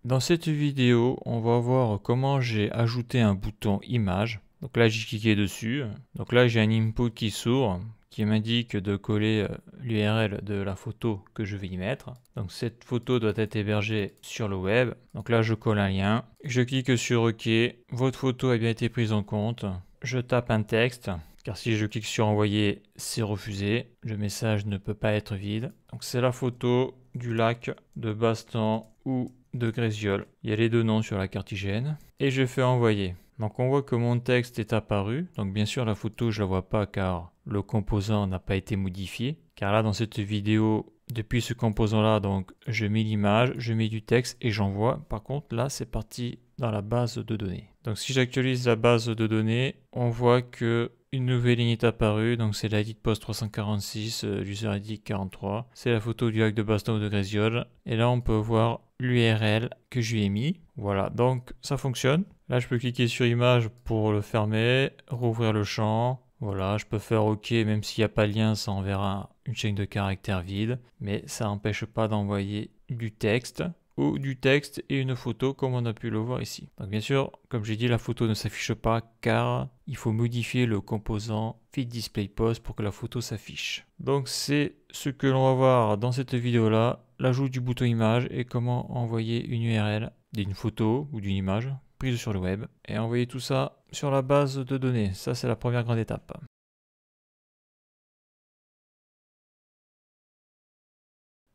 Dans cette vidéo, on va voir comment j'ai ajouté un bouton image. Donc là, j'ai cliqué dessus. Donc là, j'ai un input qui s'ouvre, qui m'indique de coller l'URL de la photo que je vais y mettre. Donc cette photo doit être hébergée sur le web. Donc là, je colle un lien. Je clique sur OK. Votre photo a bien été prise en compte. Je tape un texte, car si je clique sur envoyer, c'est refusé. Le message ne peut pas être vide. Donc c'est la photo du lac de Bastan ou de Grésiol. Il y a les deux noms sur la cartigène. Et je fais envoyer. Donc on voit que mon texte est apparu. Donc bien sûr la photo je la vois pas car le composant n'a pas été modifié. Car là dans cette vidéo, depuis ce composant là, donc je mets l'image, je mets du texte et j'envoie. Par contre là c'est parti dans la base de données. Donc si j'actualise la base de données, on voit que une nouvelle ligne est apparue, donc c'est l'ID de post 346, user ID 43. C'est la photo du lac de Bastan ou de Grésiol. Et là on peut voir l'URL que je lui ai mis. Voilà, donc ça fonctionne. Là je peux cliquer sur image pour le fermer, rouvrir le champ. Voilà, je peux faire OK, même s'il n'y a pas de lien, ça enverra une chaîne de caractères vide. Mais ça n'empêche pas d'envoyer du texte ou du texte et une photo comme on a pu le voir ici. Donc bien sûr, comme j'ai dit, la photo ne s'affiche pas car il faut modifier le composant Feed Display Post pour que la photo s'affiche. Donc c'est ce que l'on va voir dans cette vidéo là, l'ajout du bouton image et comment envoyer une URL d'une photo ou d'une image prise sur le web et envoyer tout ça sur la base de données. Ça c'est la première grande étape.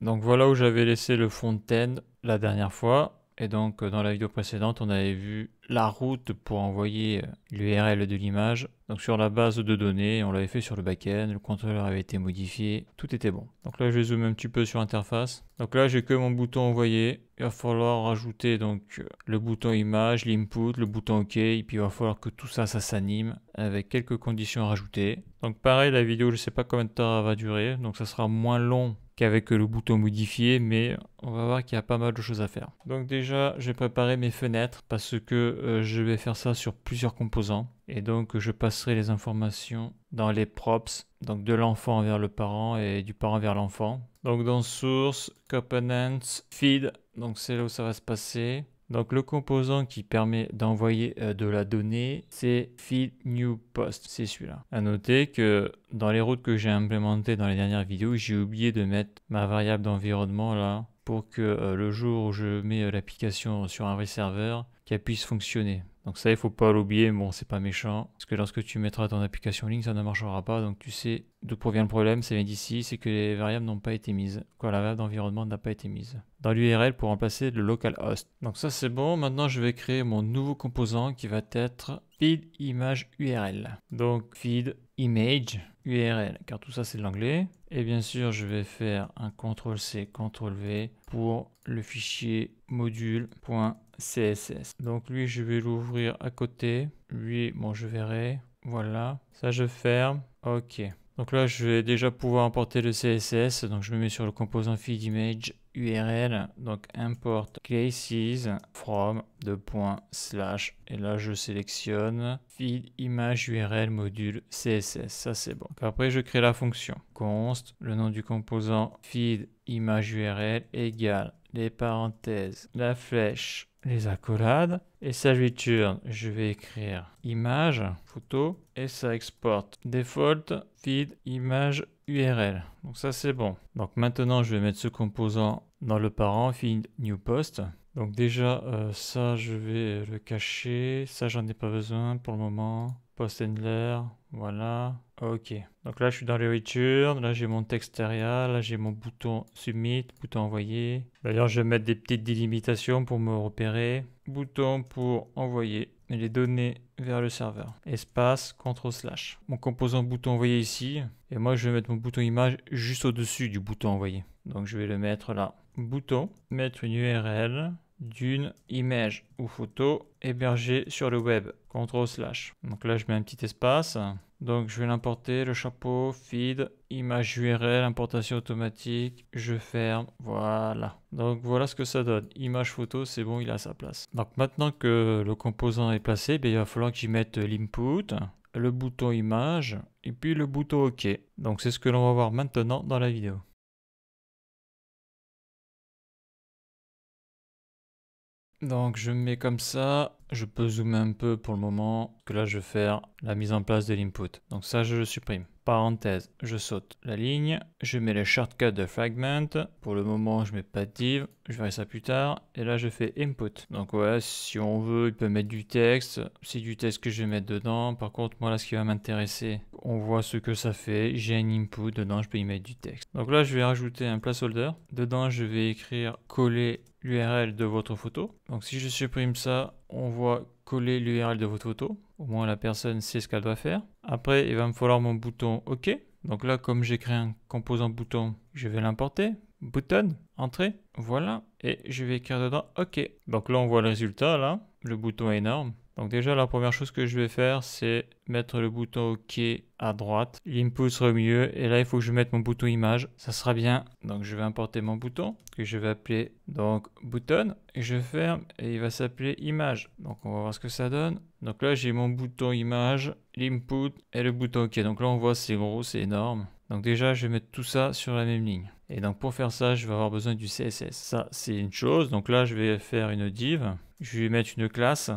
Donc voilà où j'avais laissé le front-end la dernière fois. Et donc dans la vidéo précédente, on avait vu la route pour envoyer l'URL de l'image. Donc sur la base de données, on l'avait fait sur le back-end, le contrôleur avait été modifié, tout était bon. Donc là je vais zoomer un petit peu sur l'interface. Donc là j'ai que mon bouton envoyer. Il va falloir rajouter donc le bouton image, l'input, le bouton OK. Et puis il va falloir que tout ça, ça s'anime avec quelques conditions à rajouter. Donc pareil, la vidéo je ne sais pas combien de temps elle va durer. Donc ça sera moins long qu'avec le bouton modifié, mais on va voir qu'il y a pas mal de choses à faire. Donc déjà, j'ai préparé mes fenêtres parce que je vais faire ça sur plusieurs composants. Et donc, je passerai les informations dans les props, donc de l'enfant vers le parent et du parent vers l'enfant. Donc dans Source, Components, Feed, donc c'est là où ça va se passer. Donc le composant qui permet d'envoyer de la donnée, c'est Feed New Post, c'est celui-là. À noter que dans les routes que j'ai implémentées dans les dernières vidéos, j'ai oublié de mettre ma variable d'environnement là pour que le jour où je mets l'application sur un vrai serveur, qu'elle puisse fonctionner. Donc ça, il faut pas l'oublier, bon, c'est pas méchant, parce que lorsque tu mettras ton application en ligne, ça ne marchera pas, donc tu sais d'où provient le problème, ça vient d'ici, c'est que les variables n'ont pas été mises, quoi, la variable d'environnement n'a pas été mise dans l'URL pour remplacer le localhost. Donc ça c'est bon, maintenant je vais créer mon nouveau composant qui va être feed image URL. Donc feed image URL, car tout ça c'est de l'anglais. Et bien sûr je vais faire un CTRL-C, CTRL-V pour le fichier module.css. Donc lui je vais l'ouvrir à côté, lui bon je verrai, voilà, ça je ferme, ok. Donc là, je vais déjà pouvoir importer le CSS. Donc je me mets sur le composant feed image URL. Donc import classes from et là je sélectionne feed image URL module CSS. Ça c'est bon. Donc après je crée la fonction const, le nom du composant feed image URL égale les parenthèses, la flèche, les accolades. Et ça je return, je vais écrire image, photo, et ça exporte default feed image URL. Donc ça c'est bon. Donc maintenant je vais mettre ce composant dans le parent feed new post. Donc déjà ça je vais le cacher, ça j'en ai pas besoin pour le moment. Post handler, voilà, ok. Donc là je suis dans le return, là j'ai mon texte area, là j'ai mon bouton submit, bouton envoyer. D'ailleurs je vais mettre des petites délimitations pour me repérer. Bouton pour envoyer les données vers le serveur. Espace, CTRL/. Mon composant bouton envoyer ici. Et moi je vais mettre mon bouton image juste au-dessus du bouton envoyer. Donc je vais le mettre là. Bouton, mettre une URL d'une image ou photo hébergée sur le web. CTRL/. Donc là je mets un petit espace. Donc je vais l'importer, le chapeau, feed, image URL, importation automatique, je ferme, voilà. Donc voilà ce que ça donne. Image photo, c'est bon, il est à sa place. Donc maintenant que le composant est placé, il va falloir que j'y mette l'input, le bouton image et puis le bouton OK. Donc c'est ce que l'on va voir maintenant dans la vidéo. Donc je mets comme ça, je peux zoomer un peu pour le moment, parce que là je vais faire la mise en place de l'input. Donc ça je le supprime. Parenthèse, je saute la ligne, je mets le shortcut de fragment. Pour le moment je mets pas de div, je verrai ça plus tard. Et là je fais input. Donc ouais, si on veut, il peut mettre du texte. C'est du texte que je vais mettre dedans. Par contre moi là ce qui va m'intéresser, on voit ce que ça fait. J'ai un input, dedans je peux y mettre du texte. Donc là je vais rajouter un placeholder. Dedans je vais écrire coller l'URL de votre photo. Donc si je supprime ça, on voit coller l'URL de votre photo. Au moins la personne sait ce qu'elle doit faire. Après, il va me falloir mon bouton OK. Donc là, comme j'ai créé un composant bouton, je vais l'importer. Button, entrée, voilà. Et je vais écrire dedans OK. Donc là, on voit le résultat, là. Le bouton est énorme. Donc déjà, la première chose que je vais faire, c'est mettre le bouton OK à droite. L'input sera au milieu. Et là, il faut que je mette mon bouton image. Ça sera bien. Donc je vais importer mon bouton que je vais appeler donc button. Et je ferme et il va s'appeler image. Donc on va voir ce que ça donne. Donc là, j'ai mon bouton image, l'input et le bouton OK. Donc là, on voit c'est gros, c'est énorme. Donc déjà, je vais mettre tout ça sur la même ligne. Et donc pour faire ça, je vais avoir besoin du CSS. Ça, c'est une chose. Donc là, je vais faire une div. Je vais mettre une classe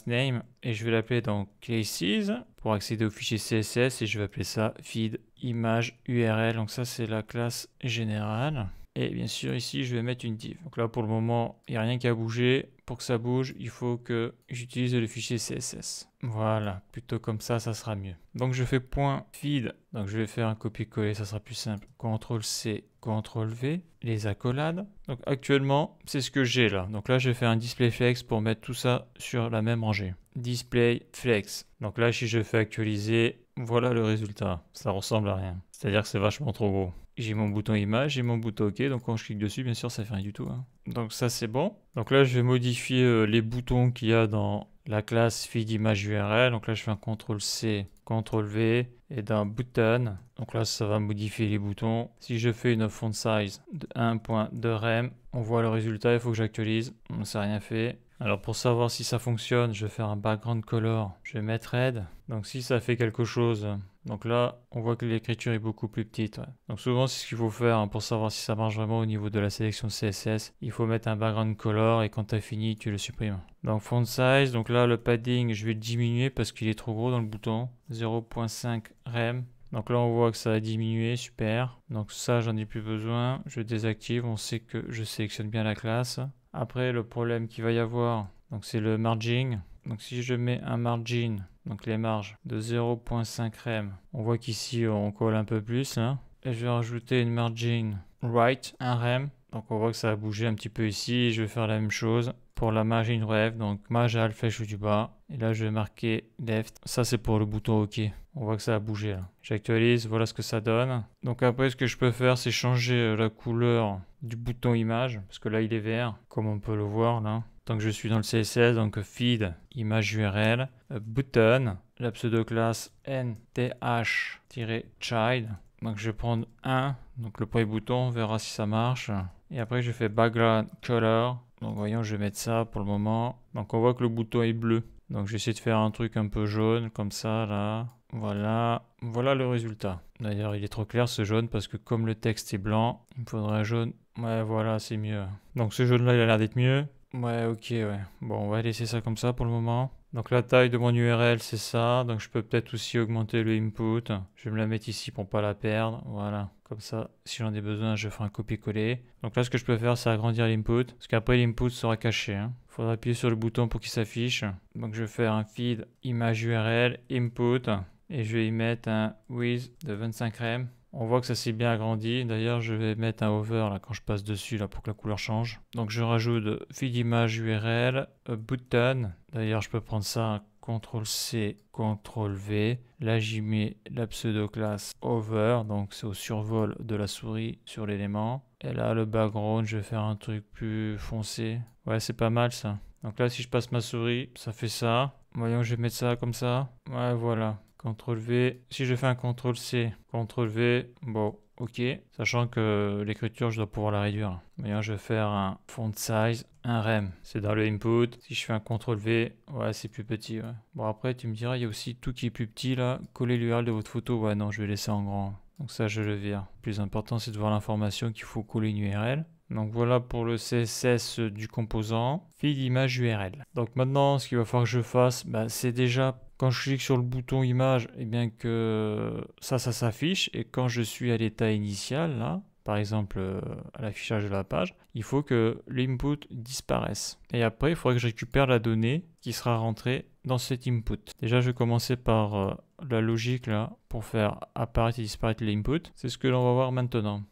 name, et je vais l'appeler donc classes pour accéder au fichier CSS, et je vais appeler ça feed image URL. Donc ça, c'est la classe générale. Et bien sûr, ici, je vais mettre une div. Donc là, pour le moment, il n'y a rien qui a bougé. Pour que ça bouge, il faut que j'utilise le fichier CSS. Voilà, plutôt comme ça sera mieux. Donc je fais point feed. Donc je vais faire un copier-coller, ça sera plus simple. CTRL-C, CTRL-V, les accolades. Donc actuellement, c'est ce que j'ai là. Donc là, je vais faire un display flex pour mettre tout ça sur la même rangée. Display flex. Donc là, si je fais actualiser, voilà le résultat. Ça ressemble à rien. C'est-à-dire que c'est vachement trop gros. J'ai mon bouton image, j'ai mon bouton OK, donc quand je clique dessus, bien sûr, ça fait rien du tout. Hein. Donc ça, c'est bon. Donc là, je vais modifier les boutons qu'il y a dans la classe feed image URL. Donc là, je fais un CTRL-C, CTRL-V, et dans button. Donc là, ça va modifier les boutons. Si je fais une font size de 1.2 rem, on voit le résultat, il faut que j'actualise. On ne s'est rien fait. Alors pour savoir si ça fonctionne, je vais faire un background color. Je vais mettre red. Donc si ça fait quelque chose... Donc là, on voit que l'écriture est beaucoup plus petite. Ouais. Donc souvent, c'est ce qu'il faut faire hein, pour savoir si ça marche vraiment au niveau de la sélection CSS. Il faut mettre un background color et quand tu as fini, tu le supprimes. Donc font size, donc là, le padding, je vais le diminuer parce qu'il est trop gros dans le bouton. 0.5 rem. Donc là, on voit que ça a diminué, super. Donc ça, j'en ai plus besoin. Je désactive, on sait que je sélectionne bien la classe. Après, le problème qu'il va y avoir, donc c'est le margin. Donc si je mets un margin, donc les marges de 0.5 rem, on voit qu'ici on colle un peu plus. Hein. Et je vais rajouter une margin right, 1 rem. Donc on voit que ça a bougé un petit peu ici. Je vais faire la même chose pour la margin left. Donc marginal flèche du bas. Et là je vais marquer left. Ça c'est pour le bouton OK. On voit que ça a bougé là. J'actualise, voilà ce que ça donne. Donc après ce que je peux faire c'est changer la couleur du bouton image. Parce que là il est vert, comme on peut le voir là. Tant que je suis dans le CSS, donc feed image URL, button, la pseudo-classe nth-child. Donc je vais prendre 1, donc le premier bouton, on verra si ça marche. Et après je fais background color. Donc voyons, je vais mettre ça pour le moment. Donc on voit que le bouton est bleu. Donc j'essaie de faire un truc un peu jaune, comme ça, là. Voilà, voilà le résultat. D'ailleurs, il est trop clair ce jaune parce que comme le texte est blanc, il me faudrait un jaune. Ouais, voilà, c'est mieux. Donc ce jaune-là, il a l'air d'être mieux. Ouais, ok, ouais. Bon, on va laisser ça comme ça pour le moment. Donc la taille de mon URL, c'est ça. Donc je peux peut-être aussi augmenter le input. Je vais me la mettre ici pour pas la perdre. Voilà. Comme ça, si j'en ai besoin, je ferai un copier-coller. Donc là, ce que je peux faire, c'est agrandir l'input. Parce qu'après, l'input sera caché. Il faudra appuyer sur le bouton pour qu'il s'affiche. Donc je vais faire un feed image URL input. Et je vais y mettre un width de 25 rem. On voit que ça s'est bien agrandi. D'ailleurs, je vais mettre un hover là quand je passe dessus là pour que la couleur change. Donc je rajoute feed image URL, button. D'ailleurs, je peux prendre ça, CTRL-C, CTRL-V. Là, j'y mets la pseudo-classe hover. Donc c'est au survol de la souris sur l'élément. Et là, le background, je vais faire un truc plus foncé. Ouais, c'est pas mal ça. Donc là, si je passe ma souris, ça fait ça. Voyons, je vais mettre ça comme ça. Ouais, voilà. CTRL-V. Si je fais un CTRL-C, CTRL-V, bon, ok. Sachant que l'écriture, je dois pouvoir la réduire. Voyons, je vais faire un font size, un rem. C'est dans le input. Si je fais un CTRL-V, ouais, c'est plus petit. Ouais. Bon, après, tu me diras, il y a aussi tout qui est plus petit là. Coller l'URL de votre photo. Ouais, non, je vais laisser en grand. Donc ça, je le vire. Le plus important, c'est de voir l'information qu'il faut coller une URL. Donc voilà pour le CSS du composant. Feed image URL. Donc maintenant, ce qu'il va falloir que je fasse, c'est déjà quand je clique sur le bouton image, et bien que ça s'affiche. Et quand je suis à l'état initial, là, par exemple à l'affichage de la page, il faut que l'input disparaisse. Et après, il faudra que je récupère la donnée qui sera rentrée dans cet input. Déjà, je vais commencer par la logique là pour faire apparaître et disparaître l'input. C'est ce que l'on va voir maintenant.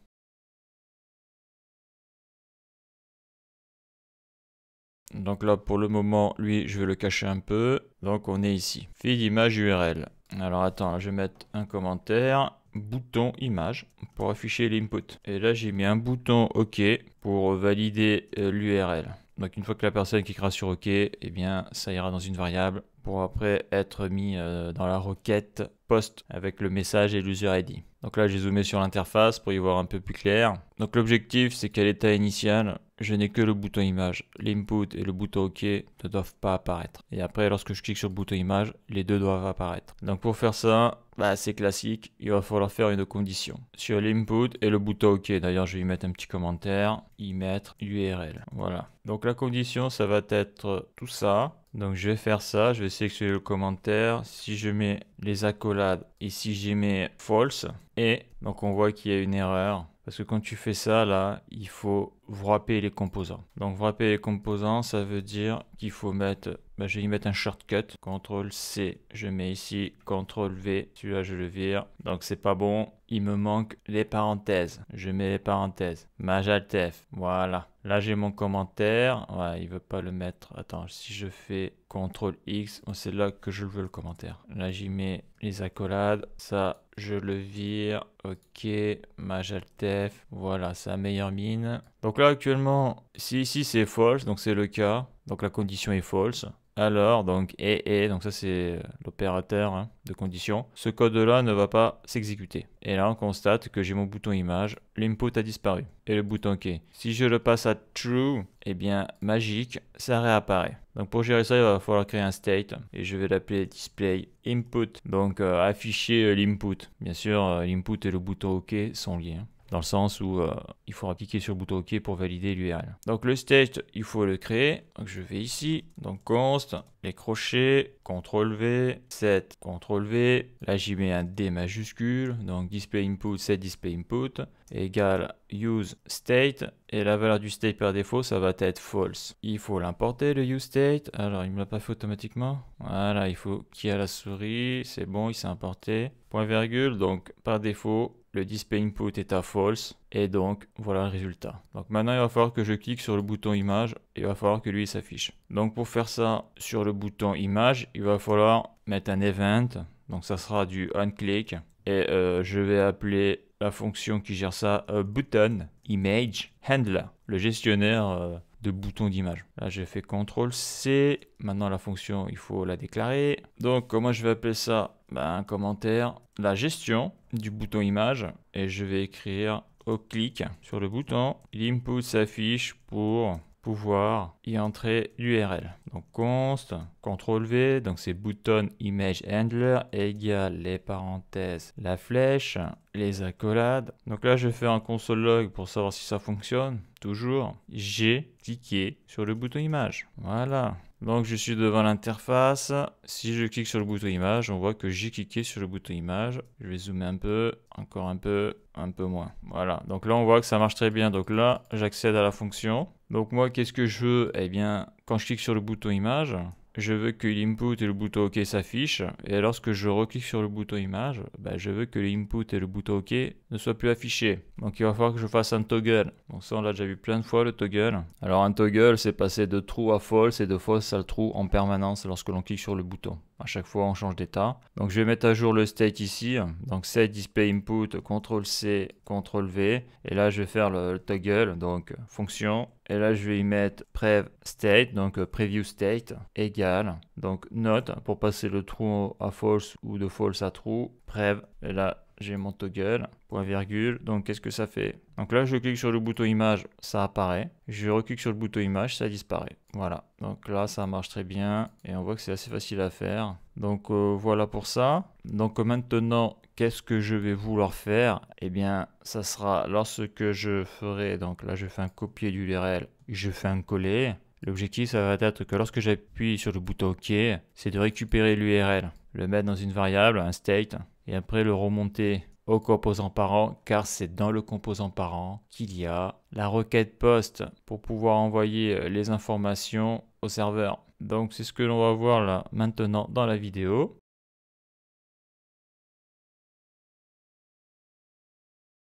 Donc là, pour le moment, lui, je vais le cacher un peu. Donc on est ici. Feed image URL. Alors attends, là, je vais mettre un commentaire. Bouton image pour afficher l'input. Et là, j'ai mis un bouton OK pour valider l'URL. Donc une fois que la personne cliquera sur OK, eh bien, ça ira dans une variable pour après être mis dans la requête post avec le message et l'user ID. Donc là, j'ai zoomé sur l'interface pour y voir un peu plus clair. Donc l'objectif, c'est qu'à l'état initial, je n'ai que le bouton image. L'input et le bouton OK ne doivent pas apparaître. Et après, lorsque je clique sur le bouton image, les deux doivent apparaître. Donc pour faire ça, c'est classique. Il va falloir faire une condition sur l'input et le bouton OK. D'ailleurs, je vais y mettre un petit commentaire. Y mettre URL. Voilà. Donc la condition, ça va être tout ça. Donc je vais faire ça, je vais sélectionner le commentaire, si je mets les accolades et si j'y mets false, et donc on voit qu'il y a une erreur, parce que quand tu fais ça là, il faut wrapper les composants. Donc wrapper les composants, ça veut dire qu'il faut mettre, je vais y mettre un shortcut, CTRL C, je mets ici, CTRL V, celui-là je le vire, donc c'est pas bon, il me manque les parenthèses, je mets les parenthèses, Alt-F, voilà. Là, j'ai mon commentaire. Ouais, il veut pas le mettre. Attends, si je fais CTRL X, c'est là que je veux le commentaire. Là, j'y mets les accolades. Ça, je le vire. OK, Alt-F. Voilà, ça meilleure mine. Donc là, actuellement, si ici c'est false, donc c'est le cas. Donc la condition est false. Alors, donc, donc ça c'est l'opérateur de condition. Ce code-là ne va pas s'exécuter. Et là, on constate que j'ai mon bouton image, l'input a disparu. Et le bouton OK. Si je le passe à true, eh bien, magique, ça réapparaît. Donc pour gérer ça, il va falloir créer un state. Et je vais l'appeler display input. Donc afficher l'input. Bien sûr, l'input et le bouton OK sont liés. Dans le sens où il faudra cliquer sur le bouton OK pour valider l'URL. Donc le state, il faut le créer. Donc je vais ici, donc const, les crochets, CTRL V, set, CTRL V. Là j'y mets un D majuscule, donc display input, set display input, égale use state. Et la valeur du state par défaut, ça va être false. Il faut l'importer, le use state. Alors il ne me l'a pas fait automatiquement. Voilà, il faut qu'il y ait la souris, c'est bon, il s'est importé. Point virgule, donc par défaut, le display input est à false et donc voilà le résultat. Donc maintenant il va falloir que je clique sur le bouton image et il va falloir que lui s'affiche. Donc pour faire ça sur le bouton image, il va falloir mettre un event. Donc ça sera du onClick et je vais appeler la fonction qui gère ça button image handler, le gestionnaire de boutons d'image. Là j'ai fait CTRL C. Maintenant la fonction il faut la déclarer. Donc comment je vais appeler ça? Un commentaire, la gestion du bouton image et je vais écrire au clic sur le bouton, l'input s'affiche pour pouvoir y entrer l'URL. Donc const, CTRL V, donc c'est button image handler égale les parenthèses, la flèche, les accolades. Donc là je vais faire un console log pour savoir si ça fonctionne. Toujours, j'ai cliqué sur le bouton image. Voilà. Donc je suis devant l'interface. Si je clique sur le bouton image, on voit que j'ai cliqué sur le bouton image. Je vais zoomer un peu, encore un peu moins. Voilà. Donc là on voit que ça marche très bien. Donc là j'accède à la fonction. Donc moi qu'est-ce que je veux? Eh bien quand je clique sur le bouton image, je veux que l'input et le bouton OK s'affichent. Et lorsque je reclique sur le bouton image, je veux que l'input et le bouton OK ne soient plus affichés. Donc il va falloir que je fasse un toggle. Donc ça on l'a déjà vu plein de fois le toggle. Alors un toggle c'est passer de true à false et de false à true en permanence lorsque l'on clique sur le bouton. À chaque fois on change d'état. Donc je vais mettre à jour le state ici. Donc set display input, CTRL C, CTRL V. Et là je vais faire le toggle, donc fonction. Et là je vais y mettre prev state, donc preview state égale. Donc note pour passer le true à false ou de false à true. Prev, et là j'ai mon toggle, point virgule. Donc qu'est-ce que ça fait? Donc là, je clique sur le bouton image, ça apparaît. Je reclique sur le bouton image, ça disparaît. Voilà. Donc là, ça marche très bien et on voit que c'est assez facile à faire. Donc voilà pour ça. Donc maintenant, qu'est-ce que je vais vouloir faire? Eh bien, ça sera lorsque je ferai, donc là, je fais un copier d'URL, je fais un coller. L'objectif, ça va être que lorsque j'appuie sur le bouton OK, c'est de récupérer l'URL, le mettre dans une variable, un state, et après le remonter au composant parent, car c'est dans le composant parent qu'il y a la requête post pour pouvoir envoyer les informations au serveur. Donc c'est ce que l'on va voir là maintenant dans la vidéo.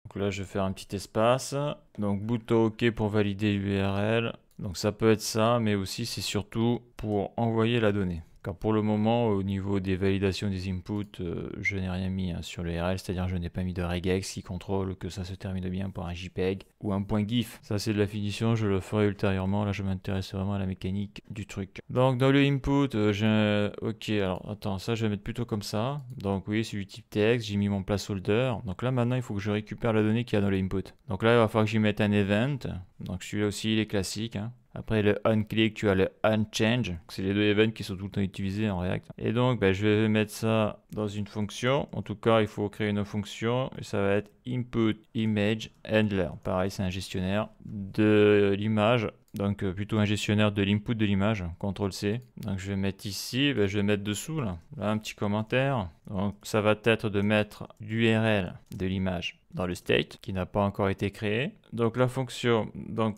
Donc là, je vais faire un petit espace. Donc bouton OK pour valider l'URL. Donc ça peut être ça, mais aussi c'est surtout pour envoyer la donnée. Car pour le moment, au niveau des validations des inputs, je n'ai rien mis sur l'URL, c'est-à-dire je n'ai pas mis de regex qui contrôle que ça se termine bien par un JPEG ou un point GIF. Ça c'est de la finition, je le ferai ultérieurement, là je m'intéresse vraiment à la mécanique du truc. Donc dans le input, ok, alors attends, ça je vais mettre plutôt comme ça. Donc oui, c'est du type texte, j'ai mis mon placeholder. Donc là maintenant il faut que je récupère la donnée qu'il y a dans le input. Donc là il va falloir que j'y mette un event. Donc celui-là aussi il est classique, hein. Après le onClick, tu as le onChange. C'est les deux events qui sont tout le temps utilisés en React. Et donc, je vais mettre ça dans une fonction. En tout cas, il faut créer une fonction. Et ça va être input image handler. Pareil, c'est un gestionnaire de l'image. Donc, plutôt un gestionnaire de l'input de l'image. CTRL-C. Donc, je vais mettre ici. Je vais mettre dessous, là un petit commentaire. Donc, ça va être de mettre l'URL de l'image dans le state qui n'a pas encore été créé. Donc, la fonction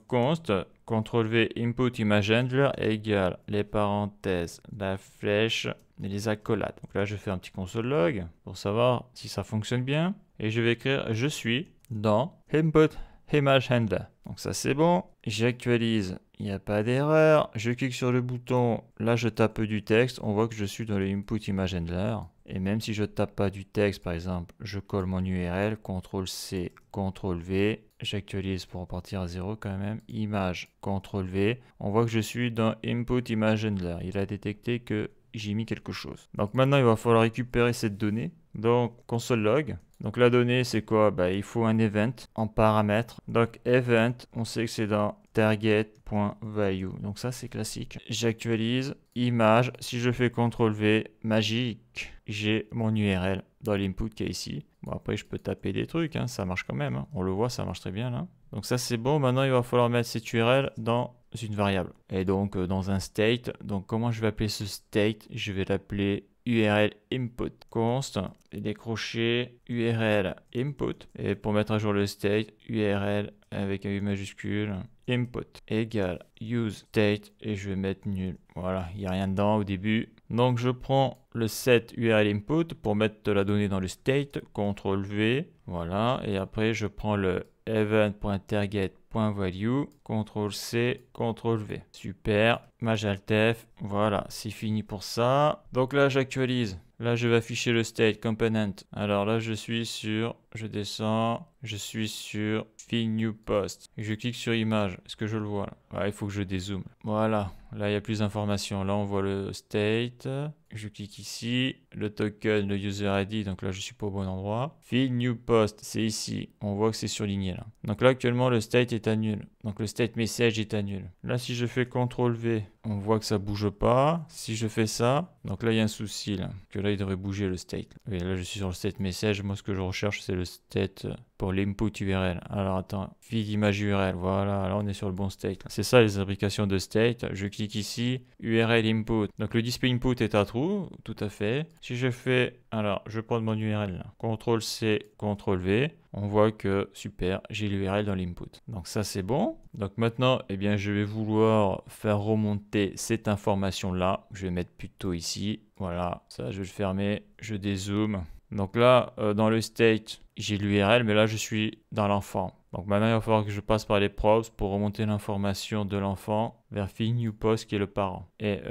const CTRL-V input image handler égale les parenthèses, la flèche et les accolades. Donc là, je fais un petit console log pour savoir si ça fonctionne bien. Et je vais écrire je suis dans input image handler. Donc ça, c'est bon. J'actualise. Il n'y a pas d'erreur. Je clique sur le bouton. Là, je tape du texte. On voit que je suis dans le input image handler. Et même si je tape pas du texte, par exemple, je colle mon URL, CTRL-C, CTRL-V. J'actualise pour repartir à 0 quand même. Image, CTRL-V. On voit que je suis dans Input Image Handler. Il a détecté que j'ai mis quelque chose. Donc maintenant, il va falloir récupérer cette donnée. Donc, console log. Donc la donnée, c'est quoi? Il faut un event en paramètre. Donc event, on sait que c'est dans target.value. Donc ça, c'est classique. J'actualise. Image, si je fais CTRL-V, magique, j'ai mon URL dans l'input qui est ici. Bon, après, je peux taper des trucs, hein, ça marche quand même. Hein. On le voit, ça marche très bien là. Donc ça, c'est bon. Maintenant, il va falloir mettre cette URL dans une variable. Et donc, dans un state. Donc, comment je vais appeler ce state? Je vais l'appeler URL input const et décrocher URL input. Et pour mettre à jour le state, URL avec un U majuscule input égale use state et je vais mettre nul. Voilà, il n'y a rien dedans au début. Donc je prends le set URL input pour mettre la donnée dans le state, CTRL-V, voilà, et après je prends le event.target.value, CTRL-C, CTRL-V. Super, majaltef, voilà, c'est fini pour ça. Donc là j'actualise. Là, je vais afficher le state component. Alors là, je suis sur, je descends, je suis sur Fill New Post. Et je clique sur image. Est-ce que je le vois là? Ouais, il faut que je dézoome. Voilà, là, il y a plus d'informations. Là, on voit le state. Je clique ici, le token, le user ID, donc là je suis pas au bon endroit. Fill new post, c'est ici, on voit que c'est surligné là. Donc là actuellement le state est à nul, donc le state message est à nul. Là si je fais CTRL-V, on voit que ça bouge pas. Si je fais ça, donc là il y a un souci là, que là il devrait bouger le state. Et là je suis sur le state message, moi ce que je recherche c'est le state pour l'input URL. Alors attends, feed image URL, voilà, là on est sur le bon state. C'est ça les applications de state, je clique ici, URL input. Donc le display input est à true. Tout à fait. Si je fais, alors je prends mon URL là, CTRL-C, CTRL-V, on voit que super, j'ai l'URL dans l'input. Donc ça c'est bon. Donc maintenant, eh bien, je vais vouloir faire remonter cette information là. Je vais mettre plutôt ici. Voilà, ça je vais le fermer, je dézoome. Donc là, dans le state, j'ai l'URL, mais là je suis dans l'enfant. Donc maintenant, il va falloir que je passe par les probes pour remonter l'information de l'enfant vers feed new post qui est le parent. Et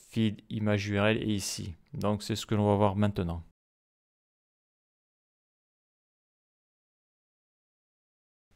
feed image URL est ici. Donc c'est ce que l'on va voir maintenant.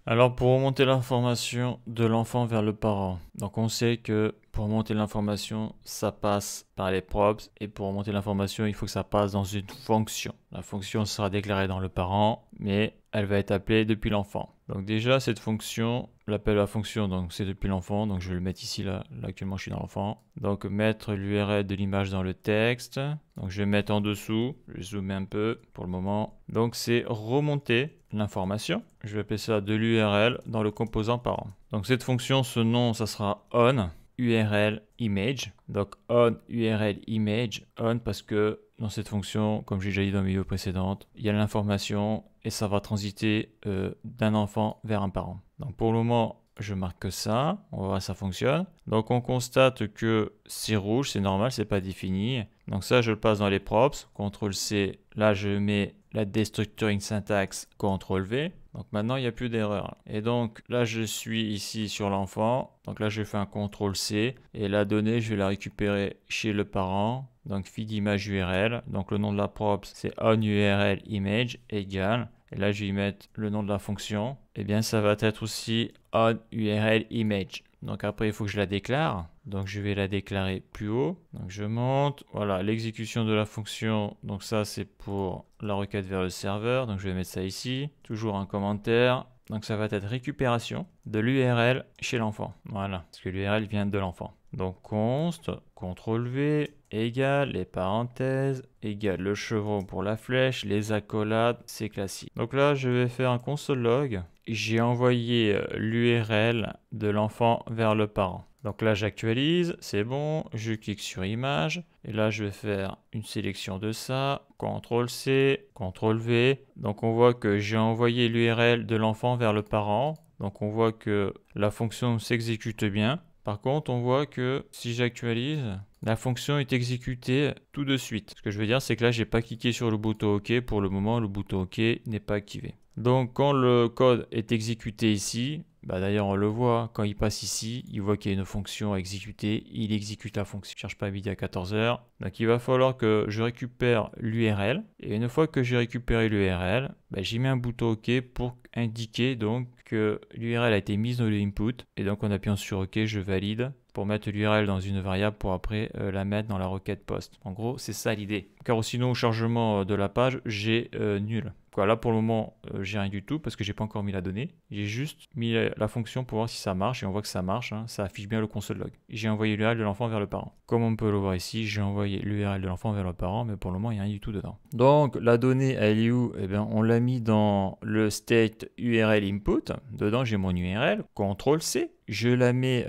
Alors pour remonter l'information de l'enfant vers le parent, donc on sait que pour remonter l'information, ça passe par les props et pour remonter l'information, il faut que ça passe dans une fonction. La fonction sera déclarée dans le parent, mais elle va être appelée depuis l'enfant. Donc déjà, cette fonction, l'appel à la fonction, donc c'est depuis l'enfant, donc je vais le mettre ici, là actuellement je suis dans l'enfant. Donc mettre l'URL de l'image dans le texte, donc je vais mettre en dessous, je vais zoomer un peu pour le moment. Donc c'est remonter l'information, je vais appeler ça de l'URL dans le composant parent. Donc cette fonction, ce nom, ça sera on URL image. Donc on URL image, on parce que dans cette fonction, comme j'ai déjà dit dans mes vidéos précédentes, il y a l'information et ça va transiter d'un enfant vers un parent. Donc pour le moment, je marque que ça, on va voir si ça fonctionne. Donc on constate que c'est rouge, c'est normal, c'est pas défini. Donc ça, je le passe dans les props, CTRL-C, là je mets la destructuring syntax, CTRL-V. Donc maintenant, il n'y a plus d'erreur. Et donc là, je suis ici sur l'enfant. Donc là, je fais un CTRL-C. Et la donnée, je vais la récupérer chez le parent. Donc feed image URL. Donc le nom de la props, c'est onURLImage égale. Et là, je vais y mettre le nom de la fonction. Et bien, ça va être aussi onURLImage. Donc après, il faut que je la déclare. Donc je vais la déclarer plus haut. Donc je monte. Voilà, l'exécution de la fonction. Donc ça, c'est pour la requête vers le serveur. Donc je vais mettre ça ici. Toujours un commentaire. Donc ça va être récupération de l'URL chez l'enfant. Voilà, parce que l'URL vient de l'enfant. Donc const, CTRL-V, égale les parenthèses, égale le chevron pour la flèche, les accolades, c'est classique. Donc là, je vais faire un console log. J'ai envoyé l'URL de l'enfant vers le parent. Donc là, j'actualise, c'est bon, je clique sur image, et là, je vais faire une sélection de ça, CTRL-C, CTRL-V. Donc on voit que j'ai envoyé l'URL de l'enfant vers le parent. Donc on voit que la fonction s'exécute bien. Par contre, on voit que si j'actualise, la fonction est exécutée tout de suite. Ce que je veux dire, c'est que là, j'ai pas cliqué sur le bouton OK. Pour le moment, le bouton OK n'est pas activé. Donc, quand le code est exécuté ici, d'ailleurs, on le voit, quand il passe ici, il voit qu'il y a une fonction à exécuter, il exécute la fonction. Je ne cherche pas à midi à 14h. Donc, il va falloir que je récupère l'URL. Et une fois que j'ai récupéré l'URL, j'y mets un bouton OK pour indiquer donc que l'URL a été mise dans le input. Et donc, en appuyant sur OK, je valide pour mettre l'URL dans une variable pour après la mettre dans la requête post. En gros, c'est ça l'idée. Car sinon, au chargement de la page, j'ai nul. Là, pour le moment, j'ai rien du tout parce que j'ai pas encore mis la donnée. J'ai juste mis la fonction pour voir si ça marche et on voit que ça marche. Hein, ça affiche bien le console log. J'ai envoyé l'URL de l'enfant vers le parent. Comme on peut le voir ici, j'ai envoyé l'URL de l'enfant vers le parent, mais pour le moment, il n'y a rien du tout dedans. Donc, la donnée, elle est où? Eh bien, on l'a mis dans le state URL input. Dedans, j'ai mon URL. CTRL-C. Je la mets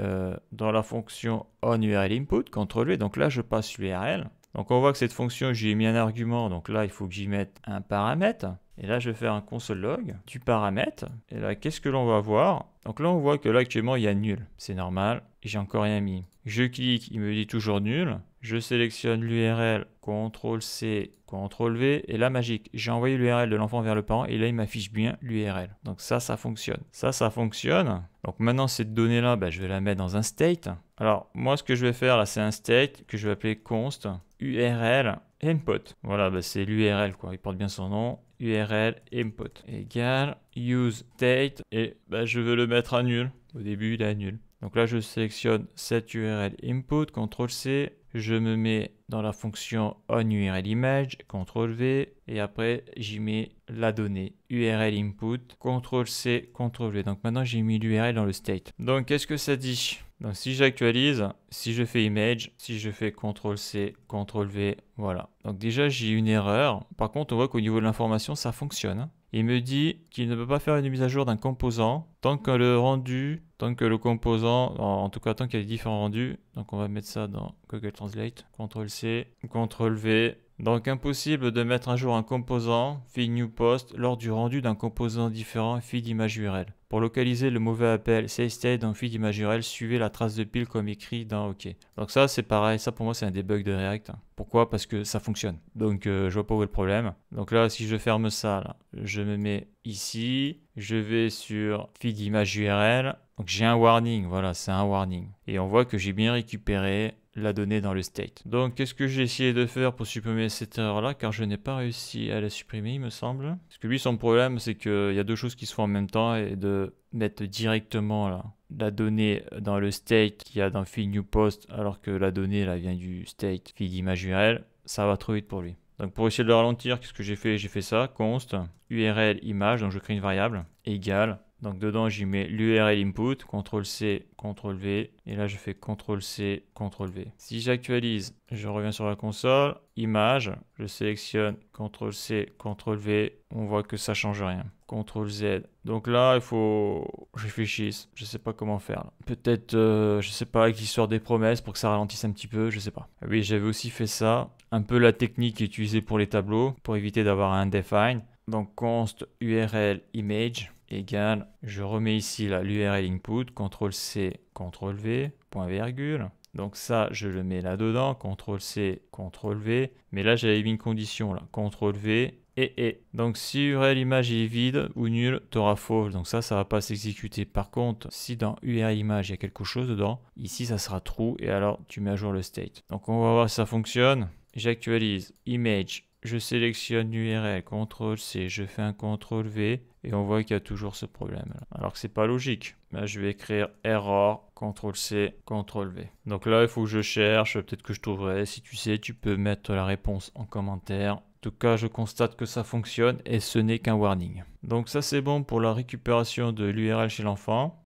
dans la fonction onURLInput, CTRL-V. Donc là, je passe l'URL. Donc on voit que cette fonction, j'y ai mis un argument. Donc là, il faut que j'y mette un paramètre. Et là, je vais faire un console log du paramètre. Et là, qu'est-ce que l'on va voir? Donc là, on voit que là, actuellement, il y a nul. C'est normal. J'ai encore rien mis. Je clique, il me dit toujours nul. Je sélectionne l'URL, CTRL-C, CTRL-V. Et là, magique, j'ai envoyé l'URL de l'enfant vers le parent. Et là, il m'affiche bien l'URL. Donc ça fonctionne. Ça fonctionne. Donc maintenant, cette donnée-là, je vais la mettre dans un state. Alors, moi, ce que je vais faire, là, c'est un state que je vais appeler const URL input. Voilà, c'est l'URL, quoi. Il porte bien son nom. URL input égale use state. Et je vais le mettre à nul. Au début, il est à nul. Donc là, je sélectionne cette URL input, CTRL-C. Je me mets dans la fonction onURLImage, CTRL-V. Et après, j'y mets la donnée URL input, CTRL-C, CTRL-V. Donc maintenant, j'ai mis l'URL dans le state. Donc, qu'est-ce que ça dit? Donc, si j'actualise, si je fais image, si je fais CTRL-C, CTRL-V, voilà. Donc déjà, j'ai une erreur. Par contre, on voit qu'au niveau de l'information, ça fonctionne. Il me dit qu'il ne peut pas faire une mise à jour d'un composant tant que le composant, en tout cas tant qu'il y a des différents rendus. Donc on va mettre ça dans Google Translate, CTRL-C, CTRL-V. Donc impossible de mettre à jour un composant, feed new post, lors du rendu d'un composant différent, feed image URL. Pour localiser le mauvais appel state dans feed image URL, suivez la trace de pile comme écrit dans OK. Donc ça c'est pareil, ça pour moi c'est un debug de React. Pourquoi? Parce que ça fonctionne. Donc je vois pas où est le problème. Donc là si je ferme ça, là, je me mets ici, je vais sur feed image URL. Donc j'ai un warning, voilà, c'est un warning. Et on voit que j'ai bien récupéré la donnée dans le state. Donc qu'est-ce que j'ai essayé de faire pour supprimer cette erreur-là, car je n'ai pas réussi à la supprimer, il me semble. Parce que lui, son problème, c'est qu'il y a deux choses qui se font en même temps, et de mettre directement là, la donnée dans le state qu'il y a dans feed new post, alors que la donnée là vient du state feed image URL, ça va trop vite pour lui. Donc pour essayer de le ralentir, qu'est-ce que j'ai fait? J'ai fait ça, const URL image, donc je crée une variable, égale. Donc dedans, j'y mets l'URL input, CTRL-C, CTRL-V, et là je fais CTRL-C, CTRL-V. Si j'actualise, je reviens sur la console, image, je sélectionne CTRL-C, CTRL-V, on voit que ça change rien. CTRL-Z. Donc là, il faut que je réfléchisse, je sais pas comment faire. Peut-être, je sais pas, avec l'histoire des promesses pour que ça ralentisse un petit peu, je sais pas. Oui, j'avais aussi fait ça, un peu la technique utilisée pour les tableaux, pour éviter d'avoir un undefined. Donc const URL image égale, je remets ici l'URL input, CTRL-C, CTRL-V, point virgule. Donc ça, je le mets là-dedans, CTRL-C, CTRL-V. Mais là, j'avais mis une condition, là, CTRL-V et. Donc si URL image est vide ou nul, tu auras false. Donc ça va pas s'exécuter. Par contre, si dans URL image, il y a quelque chose dedans, ici, ça sera true. Et alors, tu mets à jour le state. Donc on va voir si ça fonctionne. J'actualise image. Je sélectionne l'URL, CTRL-C, je fais un CTRL-V et on voit qu'il y a toujours ce problème. Alors que c'est pas logique. Là, je vais écrire error, CTRL-C, CTRL-V. Donc là, il faut que je cherche, peut-être que je trouverai. Si tu sais, tu peux mettre la réponse en commentaire. En tout cas, je constate que ça fonctionne et ce n'est qu'un warning. Donc ça, c'est bon pour la récupération de l'URL chez l'enfant.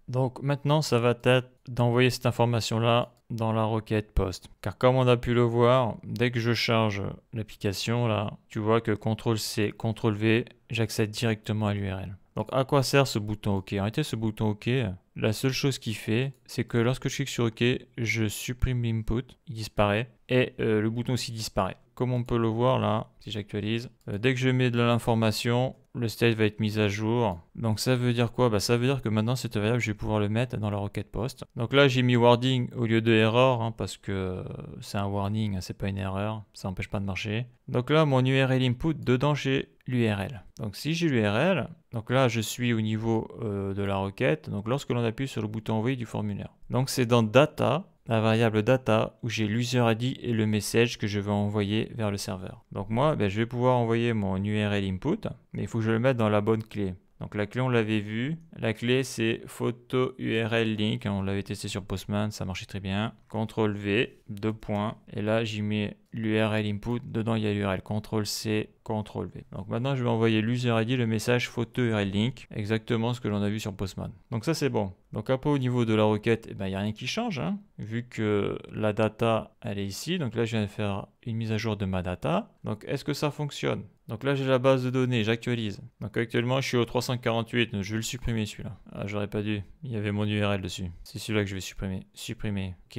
Donc maintenant, ça va être d'envoyer cette information-là dans la requête post. Car comme on a pu le voir, dès que je charge l'application, là, tu vois que CTRL-C, CTRL-V, j'accède directement à l'URL. Donc à quoi sert ce bouton OK? En réalité, ce bouton OK, la seule chose qu'il fait, c'est que lorsque je clique sur OK, je supprime l'input, il disparaît, et le bouton aussi disparaît. Comme on peut le voir là, si j'actualise, dès que je mets de l'information, le state va être mis à jour. Donc ça veut dire quoi? Ça veut dire que maintenant cette variable, je vais pouvoir le mettre dans la requête post. Donc là, j'ai mis warning au lieu de error, parce que c'est un warning, c'est pas une erreur, ça n'empêche pas de marcher. Donc là, mon URL input, dedans j'ai l'URL. Donc si j'ai l'URL, donc là je suis au niveau de la requête, donc lorsque l'on appuie sur le bouton envoyer du formulaire. Donc c'est dans data, la variable data, où j'ai l'user ID et le message que je vais envoyer vers le serveur. Donc moi, je vais pouvoir envoyer mon URL input, mais il faut que je le mette dans la bonne clé. Donc la clé, on l'avait vu. La clé, c'est photo URL link. On l'avait testé sur Postman, ça marchait très bien. CTRL-V, 2 points. Et là, j'y mets l'URL input. Dedans, il y a l'URL. CTRL-C, CTRL-V. Donc maintenant, je vais envoyer l'user ID, le message photo URL link. Exactement ce que l'on a vu sur Postman. Donc ça, c'est bon. Donc après, au niveau de la requête, il n'y a rien qui change, vu que la data, elle est ici. Donc là, je viens de faire une mise à jour de ma data. Donc, est-ce que ça fonctionne? Donc là, j'ai la base de données, j'actualise. Donc actuellement, je suis au 348, donc je vais le supprimer celui-là. Ah, j'aurais pas dû, il y avait mon URL dessus. C'est celui-là que je vais supprimer. Supprimer, ok.